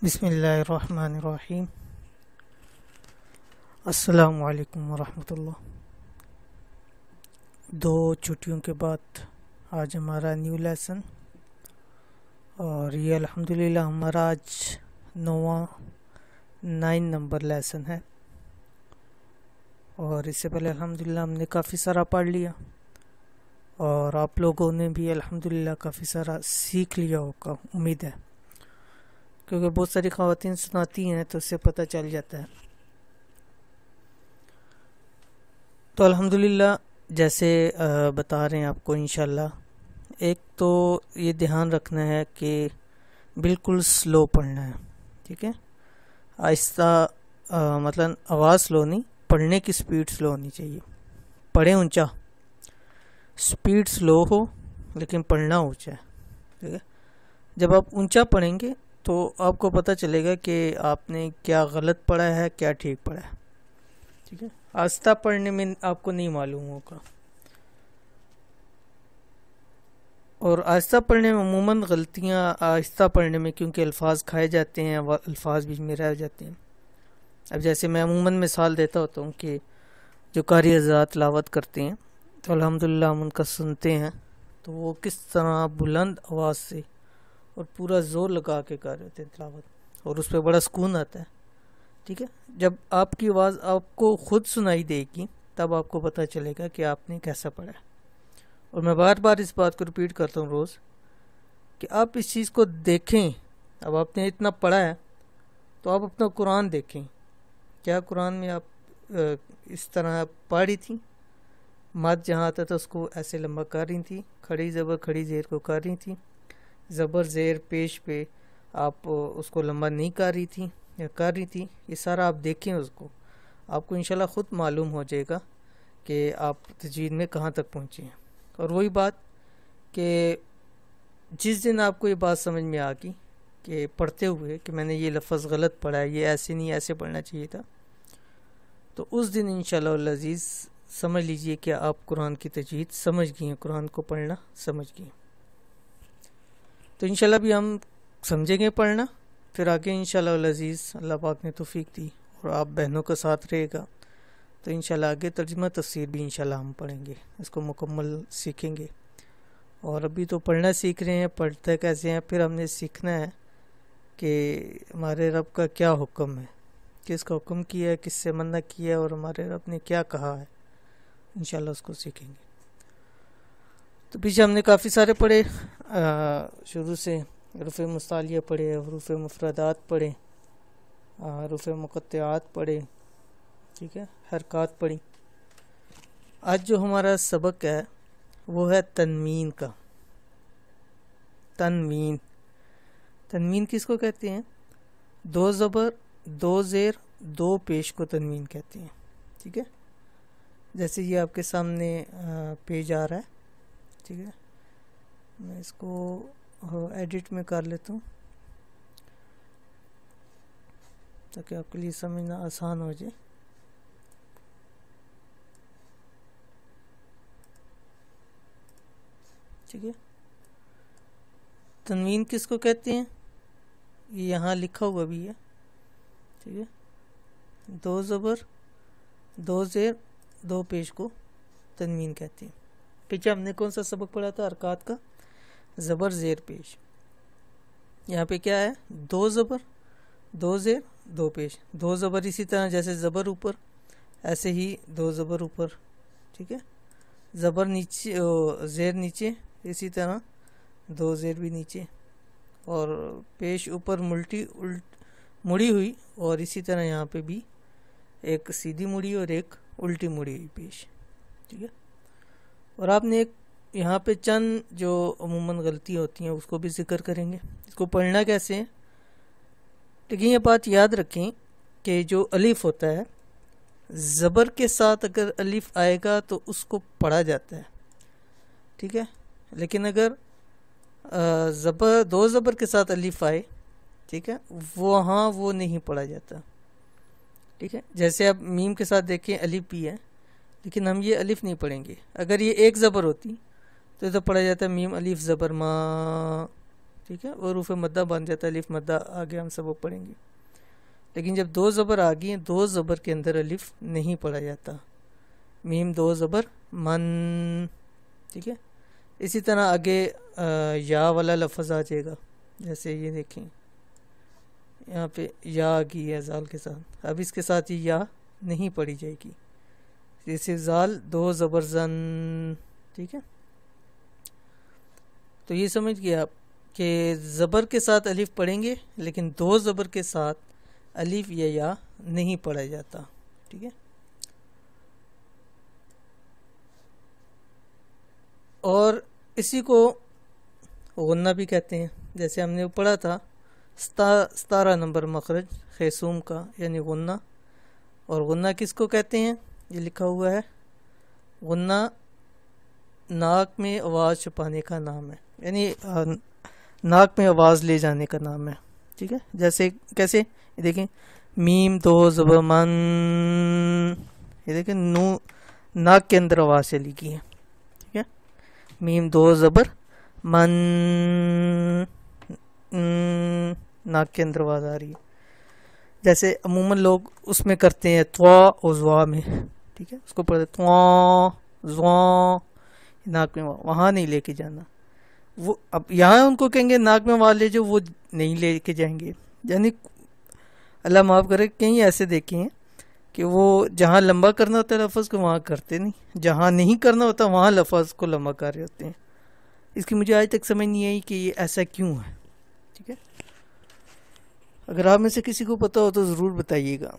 بسم اللہ الرحمن الرحیم۔ السلام علیکم ورحمۃ اللہ۔ دو چھٹیوں کے بعد آج ہمارا نیو لیسن، اور یہ الحمدللہ ہمارا آج 9 نمبر لیسن ہے، اور اس سے پہلے الحمدللہ ہم نے کافی سارا پڑھ لیا، اور آپ لوگوں نے بھی الحمدللہ کافی سارا سیکھ لیا ہوگا، امید ہے، کیونکہ بہت ساری خواتین سناتی ہیں تو اس سے پتہ چل جاتا ہے۔ تو الحمدللہ جیسے بتا رہے ہیں آپ کو، انشاءاللہ ایک تو یہ دھیان رکھنا ہے کہ بالکل سلو پڑھنا ہے، ٹھیک ہے، آہستہ، مثلا آواز سلو نہیں، پڑھنے کی سپیڈ سلو ہونی چاہیے۔ پڑھیں اونچا، سپیڈ سلو ہو لیکن پڑھنا اونچا ہے، ٹھیک ہے۔ جب آپ اونچا پڑھیں گے تو آپ کو پتہ چلے گا کہ آپ نے کیا غلط پڑھا ہے، کیا ٹھیک پڑھا ہے، ٹھیک ہے۔ آہستہ پڑھنے میں آپ کو نہیں معلوم ہوگا، اور آہستہ پڑھنے میں عموماً غلطیاں آہستہ پڑھنے میں، کیونکہ الفاظ کھائے جاتے ہیں، الفاظ بیچ میں رہ جاتے ہیں۔ اب جیسے میں عموماً مثال دیتا ہوتا ہوں کہ جو قاری حضرات تلاوت کرتے ہیں تو الحمدللہ ہم ان کا سنتے ہیں تو وہ کس طرح بلند آواز سے اور پورا زور لگا کے کر رہے ہوتے ہیں تلاوت، اور اس پہ بڑا سکون آتا ہے، ٹھیک ہے۔ جب آپ کی آواز آپ کو خود سنائی دے گی تب آپ کو پتہ چلے گا کہ آپ نے کیسا پڑھا ہے۔ اور میں بار بار اس بات کو ریپیٹ کرتا ہوں روز، کہ آپ اس چیز کو دیکھیں۔ اب آپ نے اتنا پڑھا ہے تو آپ اپنا قرآن دیکھیں، کیا قرآن میں آپ اس طرح پڑھ رہی تھیں، مد جہاں آتا تھا اس کو ایسے لمبا کر رہی تھیں، کھڑی زبر کھڑی زیر کو کر رہی تھیں، زبر زیر پیش پہ آپ اس کو لمبا نہیں کر رہی تھی یا کر رہی تھی، یہ سارا آپ دیکھیں، اس کو آپ کو انشاءاللہ خود معلوم ہو جائے گا کہ آپ تجوید میں کہاں تک پہنچے ہیں۔ اور وہی بات کہ جس دن آپ کو یہ بات سمجھ میں آ گئی کہ پڑھتے ہوئے کہ میں نے یہ لفظ غلط پڑھا ہے، یہ ایسے نہیں، ایسے پڑھنا چاہیے تھا، تو اس دن انشاءاللہ العزیز سمجھ لیجئے کہ آپ قرآن کی تجوید سمجھ گئی ہیں، قرآن کو پڑھنا سمجھ گئی ہیں۔ تو انشاءاللہ بھی ہم سمجھیں گے پڑھنا، پھر آگے انشاءاللہ العزیز اللہ پاک نے توفیق دی اور آپ بہنوں کا ساتھ رہے گا تو انشاءاللہ آگے ترجمہ تفسیر بھی انشاءاللہ ہم پڑھیں گے، اس کو مکمل سیکھیں گے۔ اور ابھی تو پڑھنا سیکھ رہے ہیں، پڑھتے کیسے ہیں، پھر ہم نے سیکھنا ہے کہ ہمارے رب کا کیا حکم ہے، کس کا حکم کیا ہے، کس سے منع کیا ہے، اور ہمارے رب نے کیا کہا ہے، انشاءاللہ اس کو سیکھیں گے۔ تو پیچھے ہم نے کافی سارے پڑھے، شروع سے حروف مستعلیہ پڑھے، حروف مفردات پڑھے، حروف مقطعات پڑھے، ٹھیک ہے، حرکات پڑھی۔ آج جو ہمارا سبق ہے وہ ہے تنوین کا۔ تنوین، تنوین کس کو کہتے ہیں؟ دو زبر، دو زیر، دو پیش کو تنوین کہتے ہیں، ٹھیک ہے۔ جیسے یہ آپ کے سامنے پیج آ رہا ہے، ٹھیک ہے، میں اس کو ایڈٹ میں کر لیتا ہوں تاکہ آپ کے لیے سمجھنا آسان ہو جائے۔ ٹھیک ہے، تنوین کس کو کہتے ہیں؟ یہ یہاں لکھا ہوا بھی ہے، ٹھیک ہے، دو زبر، دو زیر، دو پیش کو تنوین کہتے ہیں۔ پیچھے ہم نے کون سا سبق پڑھا تھا؟ حرکات کا، زبر زیر پیش۔ یہاں پہ کیا ہے؟ دو زبر، دو زیر، دو پیش، دو زبر اسی طرح جیسے زبر اوپر ایسے ہی دو زبر اوپر، ٹھیک ہے، زبر نیچے، زیر نیچے، اسی طرح دو زیر بھی نیچے، اور پیش اوپر مڑی ہوئی، اور اسی طرح یہاں پہ بھی ایک سیدھی مڑی اور ایک الٹی مڑی ہوئی پیش، ٹھیک ہے۔ اور آپ نے ایک یہاں پہ چند جو عموماً غلطی ہوتی ہیں اس کو بھی ذکر کریں گے، اس کو پڑھنا کیسے ہے۔ لیکن یہ بات یاد رکھیں کہ جو الف ہوتا ہے، زبر کے ساتھ اگر الف آئے گا تو اس کو پڑھا جاتا ہے، ٹھیک ہے، لیکن اگر دو زبر کے ساتھ الف آئے، ٹھیک ہے، وہاں وہ نہیں پڑھا جاتا، ٹھیک ہے۔ جیسے اب میم کے ساتھ دیکھیں الف بھی ہے، لیکن ہم یہ الف نہیں پڑھیں گے۔ اگر یہ ایک زبر ہوتی تو ادھر پڑھا جاتا ہے میم الف زبر ما، ٹھیک ہے، اور حروف مدہ بن جاتا ہے، الف مدہ آگے ہم سب وہ پڑھیں گے. لیکن جب دو زبر آ گئی ہیں، دو زبر کے اندر الف نہیں پڑھا جاتا. میم دو زبر من. ٹھیک ہے، اسی طرح آگے یا والا لفظ آ جائے گا. جیسے یہ دیکھیں یہاں پہ یا آ گئی ہے زال کے ساتھ، اب اس کے ساتھ یہ یا نہیں پڑھی جائے گی. جیسے زال دو زبر زن. ٹھیک ہے، تو یہ سمجھ گئے آپ کہ زبر کے ساتھ الف پڑھیں گے، لیکن دو زبر کے ساتھ الف یا نہیں پڑھا جاتا. ٹھیک ہے، اور اسی کو غنہ بھی کہتے ہیں. جیسے ہم نے پڑھا تھا 17 نمبر مخرج خیسوم کا یعنی غنہ. اور غنہ کس کو کہتے ہیں؟ یہ لکھا ہوا ہے، غنہ ناک میں آواز چھپانے کا نام ہے، یعنی ناک میں آواز لے جانے کا نام ہے. ٹھیک ہے، جیسے کیسے؟ یہ دیکھیں میم دو زبر من، یہ دیکھیں نو ناک کے اندر آواز چلی گئی ہے. ٹھیک ہے، میم دو زبر من، ناک کے اندر آواز آ رہی ہے. جیسے عموماً لوگ اس میں کرتے ہیں توا اور زوا میں. ٹھیک ہے، اس کو پڑھتے توا زوا، ناک میں وہاں نہیں لے کے جانا. وہ اب یہاں ان کو کہیں گے ناک میں آواز لے جو، وہ نہیں لے کے جائیں گے. یعنی اللہ معاف کرے، کہیں ایسے دیکھے ہیں کہ وہ جہاں لمبا کرنا ہوتا ہے لفظ کو وہاں کرتے نہیں، جہاں نہیں کرنا ہوتا وہاں لفظ کو لمبا کر رہے ہوتے ہیں. اس کی مجھے آج تک سمجھ نہیں آئی کہ یہ ایسا کیوں ہے. ٹھیک ہے، اگر آپ میں سے کسی کو پتہ ہو تو ضرور بتائیے گا.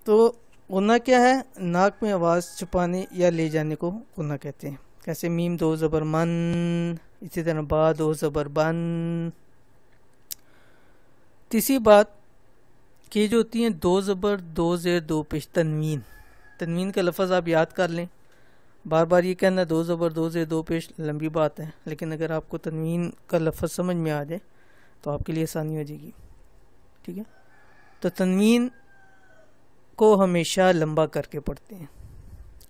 تو غنہ کیا ہے؟ ناک میں آواز چھپانے یا لے جانے کو غنہ کہتے ہیں. کیسے میم دو زبر من، اسی طرح با دو زبر بن. تیسری بات کہ جو ہوتی ہیں دو زبر دو زیر دو پیش تنوین. تنوین کا لفظ آپ یاد کر لیں. بار بار یہ کہنا دو زبر دو زیر دو پیش لمبی بات ہے، لیکن اگر آپ کو تنوین کا لفظ سمجھ میں آ جائے تو آپ کے لیے آسانی ہو جائے گی. ٹھیک ہے، تو تنوین کو ہمیشہ لمبا کر کے پڑھتے ہیں،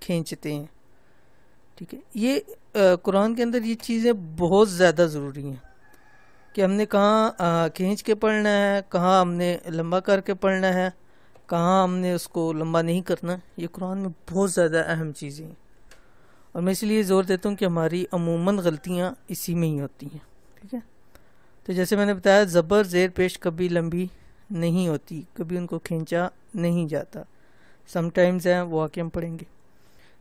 کھینچتے ہیں. ٹھیک ہے، یہ قرآن کے اندر یہ چیزیں بہت زیادہ ضروری ہیں کہ ہم نے کہاں کھینچ کے پڑھنا ہے، کہاں ہم نے لمبا کر کے پڑھنا ہے، کہاں ہم نے اس کو لمبا نہیں کرنا. یہ قرآن میں بہت زیادہ اہم چیزیں ہیں، اور میں اس لیے زور دیتا ہوں کہ ہماری عموماً غلطیاں اسی میں ہی ہوتی ہیں. ٹھیک ہے، تو جیسے میں نے بتایا زبر زیر پیش کبھی لمبی نہیں ہوتی، کبھی ان کو کھینچا نہیں جاتا. سم ٹائمز ہیں وہ آگے ہم پڑھیں گے.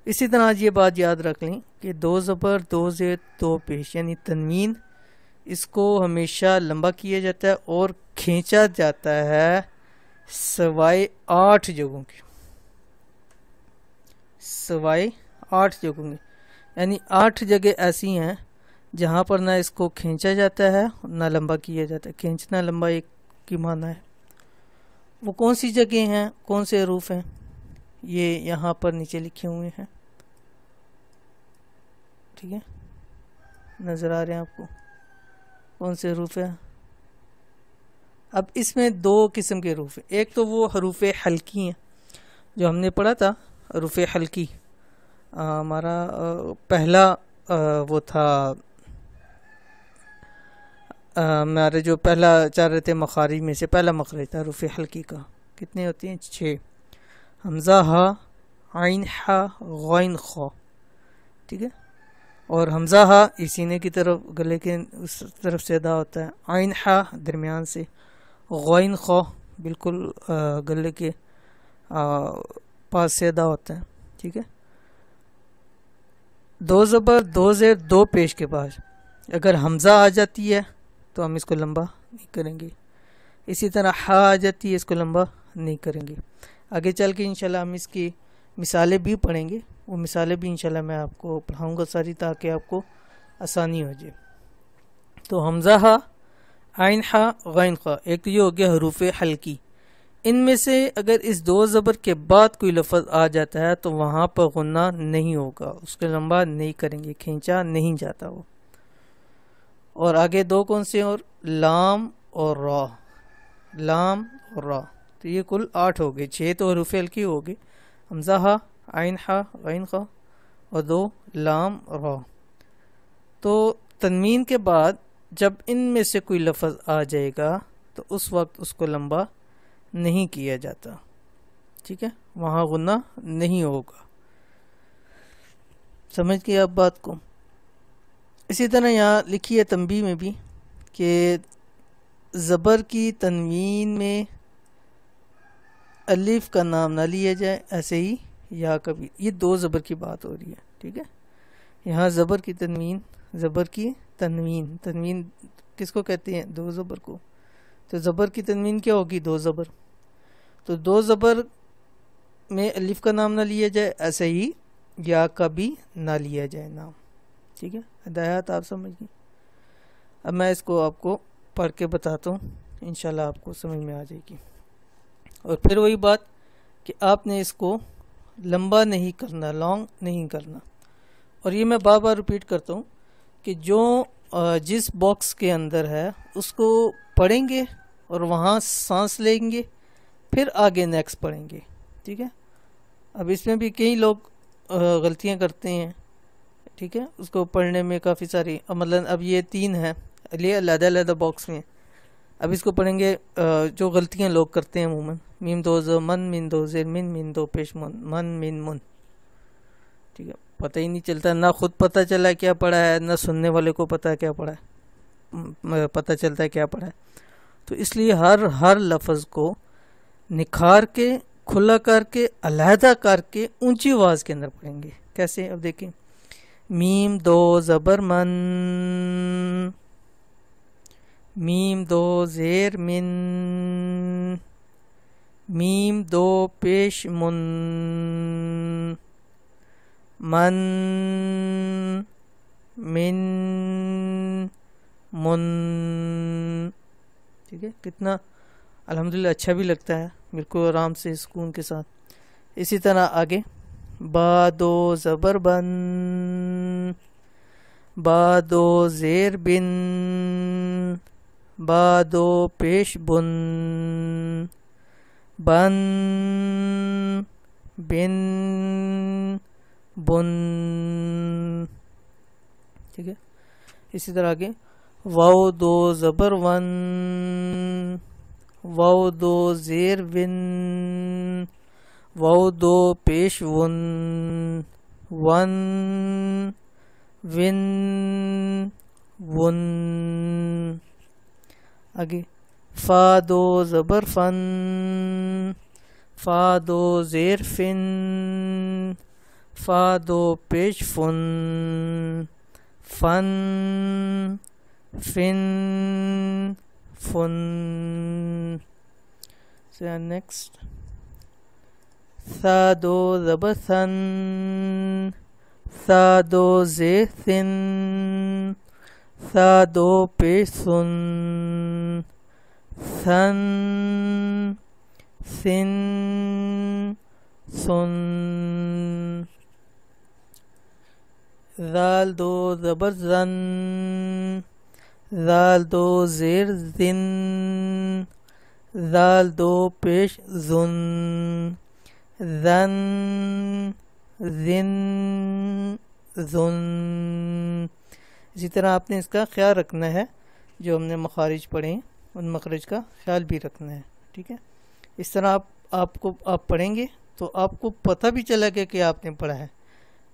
اسی طرح آج یہ بات یاد رکھ لیں کہ دو زبر دو زیر دو پیش یعنی تنوین، اس کو ہمیشہ لمبا کیا جاتا ہے اور کھینچا جاتا ہے سوائے 8 جگہوں کے. سوائے 8 جگہوں کے یعنی 8 جگہ ایسی ہیں جہاں پر نہ اس کو کھینچا جاتا ہے نہ لمبا کیا جاتا ہے. کھینچنا لمبا ایک کی معنی ہے. وہ کون سی جگہ ہیں، کون سے حروف ہیں؟ یہ یہاں پر نیچے لکھے ہوئے ہیں. ٹھیک ہے، نظر آ رہے ہیں آپ کو کون سے حروف ہیں؟ اب اس میں 2 قسم کے حروف ہیں. ایک تو وہ حروف حلقی ہیں جو ہم نے پڑھا تھا. حروف حلقی ہمارا پہلا وہ تھا، ہمارے جو پہلا چار رہتے مخارج میں سے پہلا مخرج تھا حروف حلقی کا. کتنے ہوتے ہیں؟ 6. حمزہ ہا، عین ہا، غین خا. ٹھیک ہے، اور حمزہ ہا یہ سینے کی طرف گلے کے اس طرف سے ادا ہوتا ہے، عین ہا درمیان سے، غین خا بالکل گلے کے پاس سے ادا ہوتا ہے. ٹھیک ہے، 2 زبر 2 زیر 2 پیش کے بعد اگر حمزہ آ جاتی ہے تو ہم اس کو لمبا نہیں کریں گے. اسی طرح ہا آ جاتی ہے، اس کو لمبا نہیں کریں گے. آگے چل کے انشاءاللہ ہم اس کی مثالیں بھی پڑھیں گے. وہ مثالیں بھی انشاءاللہ میں آپ کو پڑھاؤں گا ساری، تاکہ آپ کو آسانی ہو جائے. تو حمزہ ہا، عین ہا، غین خا، ایک تو یہ ہو گیا حروف حلقی. ان میں سے اگر اس 2 زبر کے بعد کوئی لفظ آ جاتا ہے تو وہاں پر غنہ نہیں ہوگا، اس کو لمبا نہیں کریں گے، کھینچا نہیں جاتا وہ. اور آگے 2 کون سے؟ اور لام اور را. لام اور را، تو یہ کل 8 ہو گئے. 6 تو حروف حلقی ہو گئے، حمزہ ہا، عین ہا، غین خا، اور 2 لام را. تو تنوین کے بعد جب ان میں سے کوئی لفظ آ جائے گا تو اس وقت اس کو لمبا نہیں کیا جاتا، ٹھیک ہے، وہاں غنہ نہیں ہوگا. سمجھ گئے آپ بات کو؟ اسی طرح یہاں لکھی ہے تنبیہ میں بھی کہ زبر کی تنوین میں الف کا نام نہ لیا جائے، ایسے ہی یا کبھی. یہ دو زبر کی بات ہو رہی ہے، ٹھیک ہے. یہاں زبر کی تنوین تنوین کس کو کہتے ہیں؟ دو زبر کو. تو زبر کی تنوین کیا ہوگی؟ دو زبر. تو دو زبر میں الف کا نام نہ لیا جائے، ایسے ہی یا کا بھی نہ لیا جائے نام، ٹھیک ہے. ہدایات آپ سمجھ گئے. اب میں اس کو آپ کو پڑھ کے بتاتا ہوں، انشاءاللہ آپ کو سمجھ میں آ جائے گی. اور پھر وہی بات کہ آپ نے اس کو لمبا نہیں کرنا، لانگ نہیں کرنا. اور یہ میں بار بار ریپیٹ کرتا ہوں کہ جو جس باکس کے اندر ہے اس کو پڑھیں گے اور وہاں سانس لیں گے، پھر آگے نیکسٹ پڑھیں گے، ٹھیک ہے. اب اس میں بھی کئی لوگ غلطیاں کرتے ہیں، ٹھیک ہے. اس کو پڑھنے میں کافی ساری، مثلاً اب یہ 3 ہیں، یہ علیحدہ علیحدہ باکس میں. اب اس کو پڑھیں گے، جو غلطیاں لوگ کرتے ہیں عموماً، میم دو ز من من دو زیر من دو پیش من من، ٹھیک ہے. پتہ ہی نہیں چلتا، نہ خود پتہ چلا کیا پڑھا ہے، نہ سننے والے کو پتہ کیا پڑھا ہے، پتہ چلتا ہے کیا پڑھا ہے. تو اس لیے ہر لفظ کو نکھار کے، کھلا کر کے، علیحدہ کر کے اونچی آواز کے اندر پڑھیں گے. کیسے؟ اب دیکھیں، میم دو زبر من، میم دو زیر من، میم دو پیش من، من من من، ٹھیک ہے. کتنا الحمدللہ اچھا بھی لگتا ہے، بالکل آرام سے سکون کے ساتھ. اسی طرح آگے، با دو زبر بن، با دو زیر بن، با دو پیش بن، بن بن بن، ٹھیک ہے. اسی طرح آگے، واو دو زبر ون، واو دو زیر ون، واو دو پیش ون، ون ون ون. آگے، فا دو زبر فن، فا دو زیر فن، فا دو پیش فن، فن فن فن. نیکسٹ، ثا دو زبر ثن، ثا دو زیر ثن، ثا دو پیش ثن، ثن ثن ثن. ذال دو زبر زن، ذال دو زیر زن، ذال دو پیش زن، زن زن زن. اسی طرح آپ نے اس کا خیال رکھنا ہے، جو ہم نے مخارج پڑھے ہیں ان مخرج کا خیال بھی رکھنا ہے، ٹھیک ہے. اس طرح آپ پڑھیں گے تو آپ کو پتہ بھی چلے گا کہ آپ نے پڑھا ہے،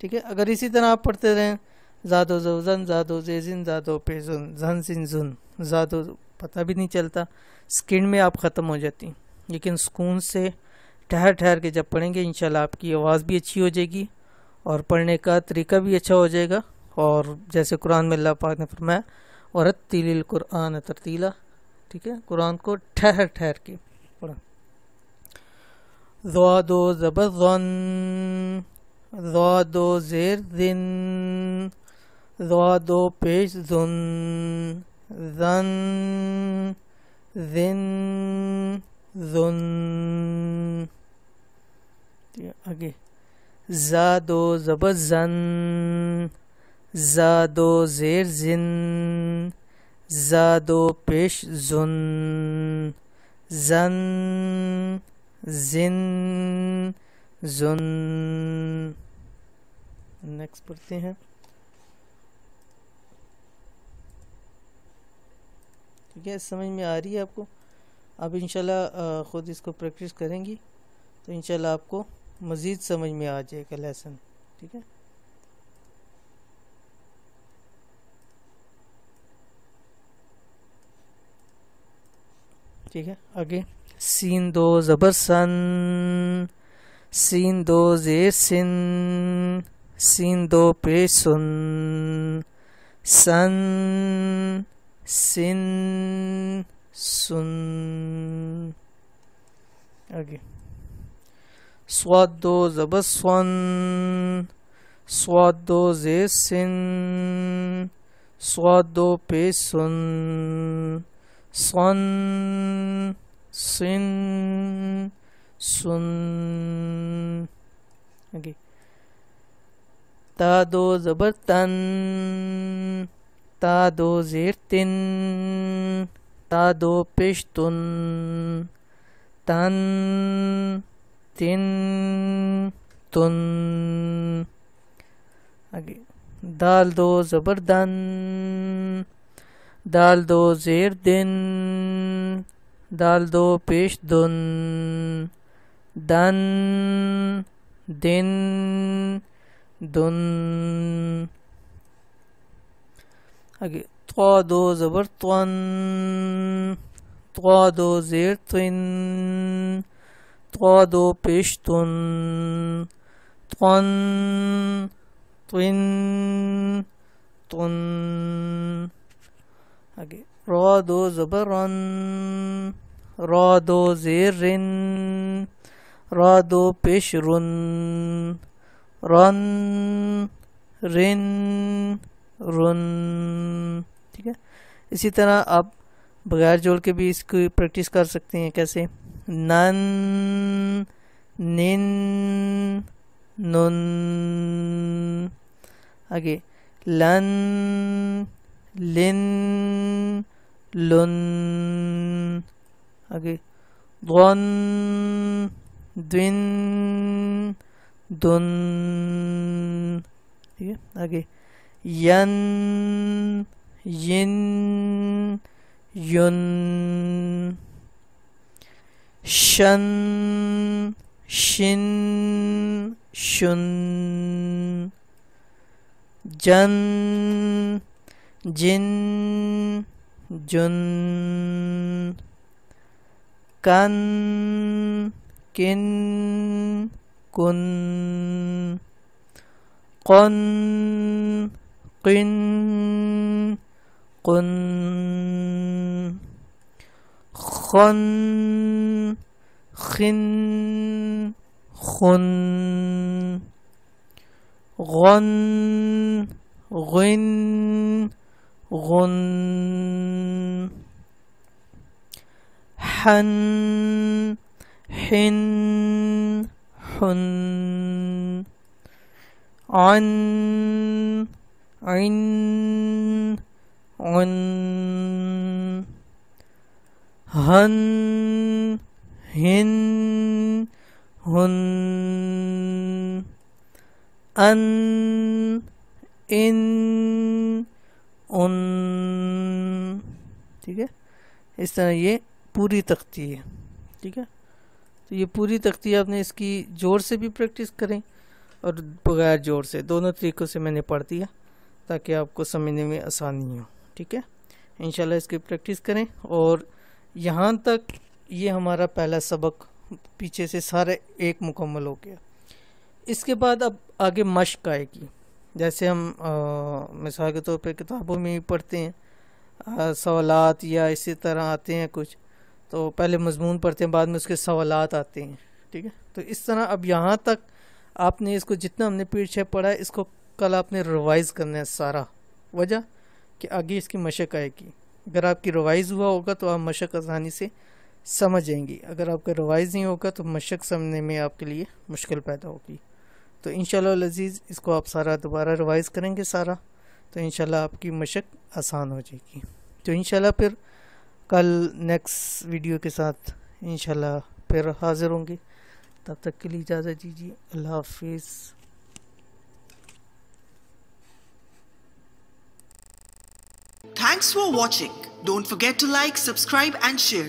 ٹھیک ہے. اگر اسی طرح آپ پڑھتے رہیں، زادو زو زن، زادو زے زن، زادو پے زن، زن زن زن، زادو، پتہ بھی نہیں چلتا، سکن میں آپ ختم ہو جاتی. لیکن سکون سے ٹھہر ٹھہر کے جب پڑھیں گے، انشاءاللہ آپ کی آواز بھی اچھی ہو جائے گی اور پڑھنے کا طریقہ بھی اچھا ہو جائے گا. اور جیسے قرآن میں اللہ پاک نے فرمایا، وَرَتِّلِ الْقُرْآنَ تَرْتِيلًا، ٹھیک ہے. قرآن کو ٹھہر ٹھہر کے پڑھا. ضاد و زبر ظن، ضاد و زیر ذن، ضاد و پیش ظن، ظن ذن ظن. آگے، زاد و زبر زن، زاد و زیر زن، زاد و پیش زن، زن زن زن. نیکسٹ پڑھتے ہیں. ٹھیک ہے، سمجھ میں آ رہی ہے آپ کو؟ آپ انشاءاللہ خود اس کو پریکٹس کریں گی تو انشاءاللہ آپ کو مزید سمجھ میں آ جائے گا لیسن. ٹھیک ہے، ٹھیک ہے. آگے سین دو زبر سن، سین دو زیر سن، سین دو پیش سن، سن سن سن. آگے سواد دو زبر سون، سواد دو زیر سن، سواد دو پیش سن، سن سن سن. آگے تا دو زبر تن، تا دو زیر تن، تا دو پیش تن، تن تن تن. آگے دال دو زبر دن، دال دو زیر دن، دال دو پیش دن، دن دن دن. آگے طا دو زبر طن، طا دو زیر طن، طا دو پیش تن، طن طن طن. آگے را دو زبر رن، را دو زیر رن، را دو پیش رن، رن رن رن. ٹھیک ہے، اسی طرح آپ بغیر جوڑ کے بھی اس کی پریکٹس کر سکتے ہیں. کیسے؟ نن نن نن. آگے لن لن لن. آگے ضن دن دن. ٹھیک ہے، آگے ین ین یون. شن شن شن. جن جن جن. کن کن کن. قن قن قن. خن خن خن. غن غن غن. حن حن حن. عن عن عن. ہن ہن ہن. ان ان ان. ٹھیک ہے، اس طرح یہ پوری تختی ہے. ٹھیک ہے، تو یہ پوری تختی آپ نے اس کی جوڑ سے بھی پریکٹس کریں اور بغیر جوڑ سے، دونوں طریقوں سے میں نے پڑھ دیا تاکہ آپ کو سمجھنے میں آسانی ہو. ٹھیک ہے، انشاءاللہ اس کی پریکٹس کریں. اور یہاں تک یہ ہمارا پہلا سبق پیچھے سے سارے ایک مکمل ہو گیا. اس کے بعد اب آگے مشق آئے گی. جیسے ہم مثال کے طور پہ کتابوں میں ہی پڑھتے ہیں سوالات یا اسی طرح آتے ہیں کچھ، تو پہلے مضمون پڑھتے ہیں بعد میں اس کے سوالات آتے ہیں. ٹھیک ہے، تو اس طرح اب یہاں تک آپ نے اس کو جتنا ہم نے پیچھے پڑھا ہے اس کو کل آپ نے ریوائز کرنا ہے سارا. وجہ کہ آگے اس کی مشق آئے گی. اگر آپ کی ریوائز ہوا ہوگا تو آپ مشق آسانی سے سمجھیں گی. اگر آپ کا ریوائز نہیں ہوگا تو مشق سمجھنے میں آپ کے لیے مشکل پیدا ہوگی. تو انشاءاللہ العزیز اس کو آپ سارا دوبارہ ریوائز کریں گے سارا، تو انشاءاللہ آپ کی مشق آسان ہو جائے گی. تو انشاءاللہ پھر کل نیکسٹ ویڈیو کے ساتھ انشاءاللہ پھر حاضر ہوں گے. تب تک کے لیے اجازت دیجیے. اللہ حافظ. Thanks for watching. Don't forget to like, subscribe and share.